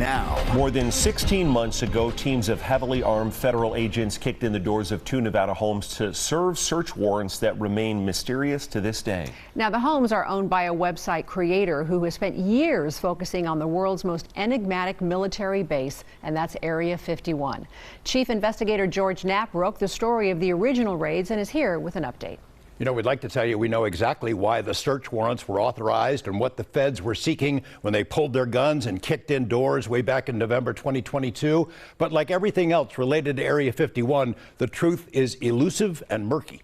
now. More than 16 months ago, teams of heavily armed federal agents kicked in the doors of 2 Nevada homes to serve search warrants that remain mysterious to this day. Now, the homes are owned by a website creator who has spent years focusing on the world's most enigmatic military base, and that's Area 51. Chief Investigator George Knapp broke the story of the original raids and is here with an update. You know, we'd like to tell you we know exactly why the search warrants were authorized and what the feds were seeking when they pulled their guns and kicked in doors way back in November 2022. But like everything else related to Area 51, the truth is elusive and murky.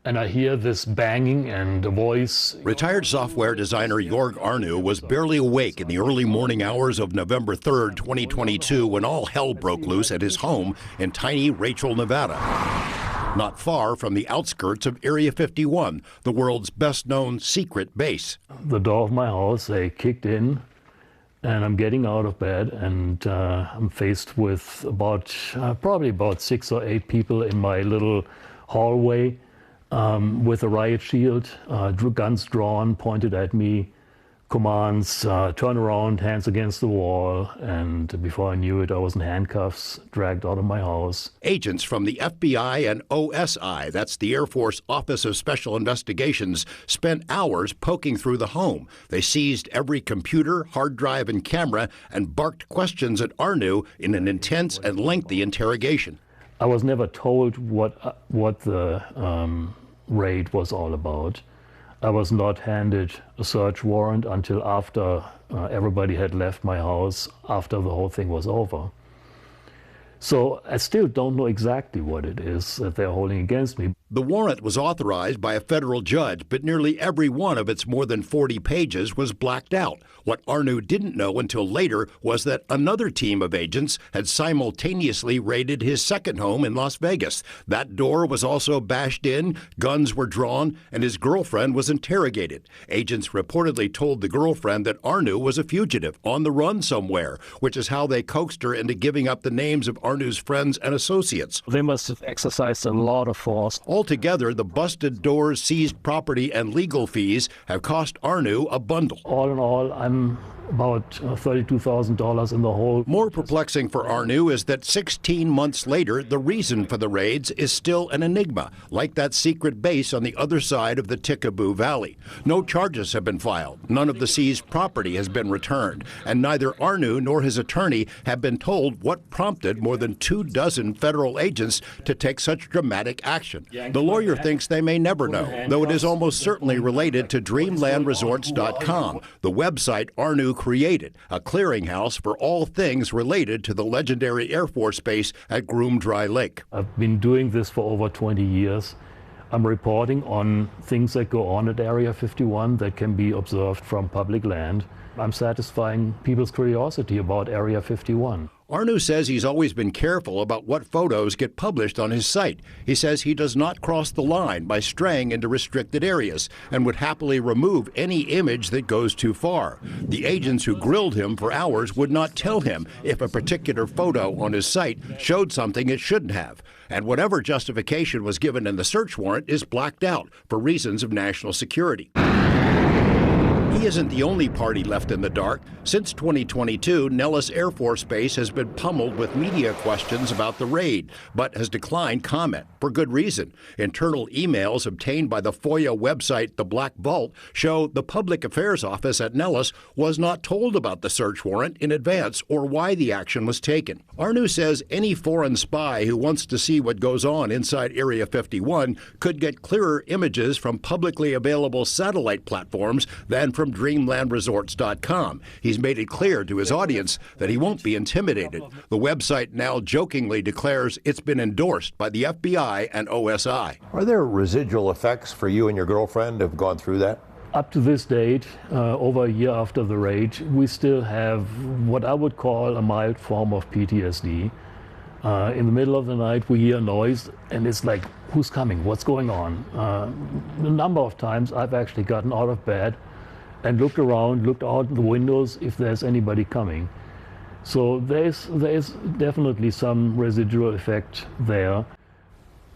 And I hear this banging and a voice. Retired software designer Jorg Arnu was barely awake in the early morning hours of November 3rd, 2022, when all hell broke loose at his home in tiny Rachel, Nevada. Not far from the outskirts of Area 51, the world's best-known secret base. The door of my house, they kicked in, and I'm getting out of bed, and I'm faced with probably about 6 or 8 people in my little hallway with a riot shield, guns drawn, pointed at me, commands, turn around, hands against the wall, and before I knew it, I was in handcuffs, dragged out of my house. Agents from the FBI and OSI, that's the Air Force Office of Special Investigations, spent hours poking through the home. They seized every computer, hard drive, and camera and barked questions at Arnu in an intense and lengthy interrogation. I was never told what the raid was all about. I was not handed a search warrant until after everybody had left my house, after the whole thing was over. So I still don't know exactly what it is that they're holding against me. The warrant was authorized by a federal judge, but nearly every one of its more than 40 pages was blacked out. What Arnu didn't know until later was that another team of agents had simultaneously raided his second home in Las Vegas. That door was also bashed in, guns were drawn, and his girlfriend was interrogated. Agents reportedly told the girlfriend that Arnu was a fugitive on the run somewhere, which is how they coaxed her into giving up the names of Arnu's friends and associates. They must have exercised a lot of force. Altogether, the busted doors, seized property, and legal fees have cost Arnu a bundle. All in all, I'm about $32,000 in the hole. More perplexing for Arnu is that 16 months later, the reason for the raids is still an enigma, like that secret base on the other side of the Tikaboo Valley. No charges have been filed, none of the seized property has been returned, and neither Arnu nor his attorney have been told what prompted more than 24 federal agents to take such dramatic action. The lawyer thinks they may never know, though it is almost certainly related to DreamlandResorts.com, the website Arnu created, a clearinghouse for all things related to the legendary Air Force Base at Groom Dry Lake. I've been doing this for over 20 years. I'm reporting on things that go on at Area 51 that can be observed from public land. I'm satisfying people's curiosity about Area 51. Arnu says he's always been careful about what photos get published on his site. He says he does not cross the line by straying into restricted areas and would happily remove any image that goes too far. The agents who grilled him for hours would not tell him if a particular photo on his site showed something it shouldn't have. And whatever justification was given in the search warrant is blacked out for reasons of national security. He isn't the only party left in the dark. Since 2022, Nellis Air Force Base has been pummeled with media questions about the raid, but has declined comment, for good reason. Internal emails obtained by the FOIA website The Black Vault show the Public Affairs Office at Nellis was not told about the search warrant in advance or why the action was taken. Arnu says any foreign spy who wants to see what goes on inside Area 51 could get clearer images from publicly available satellite platforms than from DreamlandResorts.com. He's made it clear to his audience that he won't be intimidated. The website now jokingly declares it's been endorsed by the FBI and OSI. Are there residual effects for you and your girlfriend who have gone through that? Up to this date, over a year after the raid, we still have what I would call a mild form of PTSD. In the middle of the night, we hear a noise, and it's like, who's coming? What's going on? A number of times, I've actually gotten out of bed and looked around, looked out the windows if there's anybody coming. So there's definitely some residual effect there.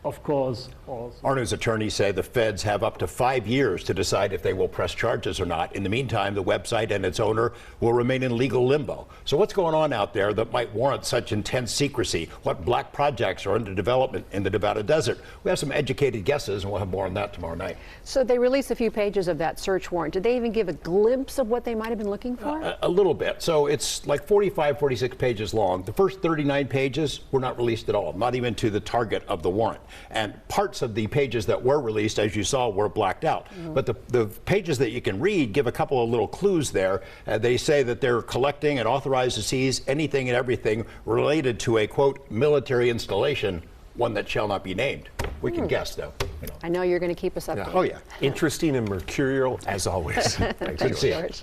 Of course. Also. Arno's attorneys say the feds have up to 5 years to decide if they will press charges or not. In the meantime, the website and its owner will remain in legal limbo. So what's going on out there that might warrant such intense secrecy? What black projects are under development in the Nevada desert? We have some educated guesses, and we'll have more on that tomorrow night. So they released a few pages of that search warrant. Did they even give a glimpse of what they might have been looking for? A little bit. So it's like 45, 46 pages long. The first 39 pages were not released at all, not even to the target of the warrant. And parts of the pages that were released, as you saw, were blacked out. But the pages that you can read give a couple of little clues there. They say that they're collecting and authorized to seize anything and everything related to a, quote, military installation, one that shall not be named. We can guess, though. You know. I know you're going to keep us updated. Oh, yeah. Interesting and mercurial as always. Thanks, Good to see you. George.